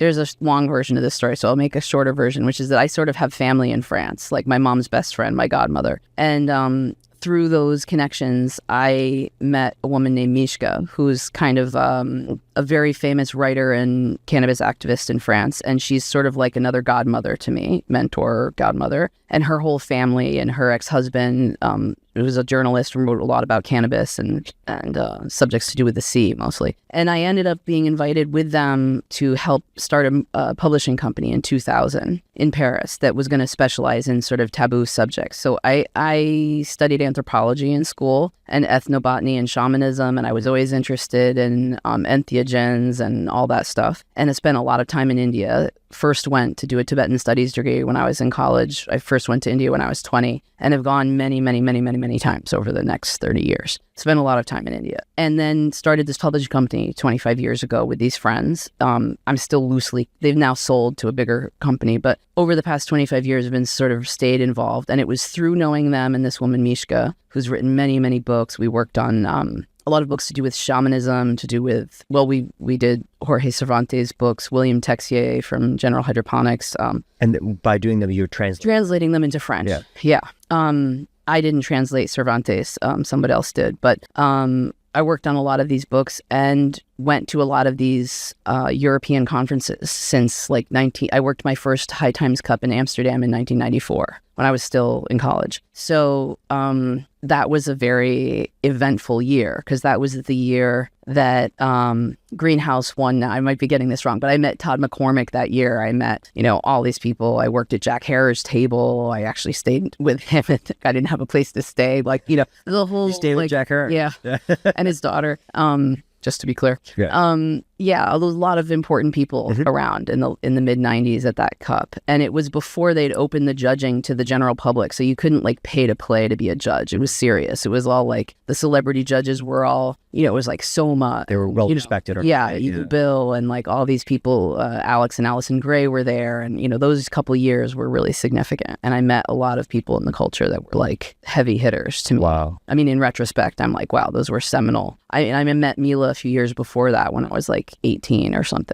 there's a long version of this story, so I'll make a shorter version, which is that I sort of have family in France, like my mom's best friend, my godmother. And through those connections, I met a woman named Mishka, who's kind of a very famous writer and cannabis activist in France. And she's sort of like another godmother to me, mentor, godmother. And her whole family and her ex-husband, who was a journalist and wrote a lot about cannabis and subjects to do with the sea mostly. And I ended up being invited with them to help start a publishing company in 2000 in Paris that was going to specialize in sort of taboo subjects. So I studied anthropology in school and ethnobotany and shamanism, and I was always interested in entheogens and all that stuff. And I spent a lot of time in India. First went to do a Tibetan studies degree when I was in college. I first went to India when I was 20 and have gone many times over the next 30 years. Spent a lot of time in India. And then started this publishing company 25 years ago with these friends. I'm still loosely, they've now sold to a bigger company, but over the past 25 years, I've been sort of stayed involved. And it was through knowing them and this woman, Mishka, who's written many books. We worked on a lot of books to do with shamanism, to do with, well, we did Jorge Cervantes' books, William Texier from General Hydroponics. And by doing them, you're translating them into French. Yeah. I didn't translate Cervantes. Somebody else did. But I worked on a lot of these books and went to a lot of these European conferences since I worked my first High Times Cup in Amsterdam in 1994 when I was still in college. So that was a very eventful year because that was the year that Greenhouse won. Now, I might be getting this wrong, but I met Todd McCormick that year. I met, all these people. I worked at Jack Herer's table. I actually stayed with him. I didn't have a place to stay. The whole... You stayed with Jack Herer? Yeah. And his daughter. Just to be clear. Yeah. There was a lot of important people around in the mid-90s at that cup. And it was before they'd opened the judging to the general public. So you couldn't pay to play to be a judge. It was serious. It was all the celebrity judges were all, it was like Soma. They were well respected. Evil Bill and all these people, Alex and Allison Gray were there. And, those couple of years were really significant. And I met a lot of people in the culture that were heavy hitters to me. Wow. I mean, in retrospect, I'm wow, those were seminal. I met Mila a few years before that when I was 18 or something.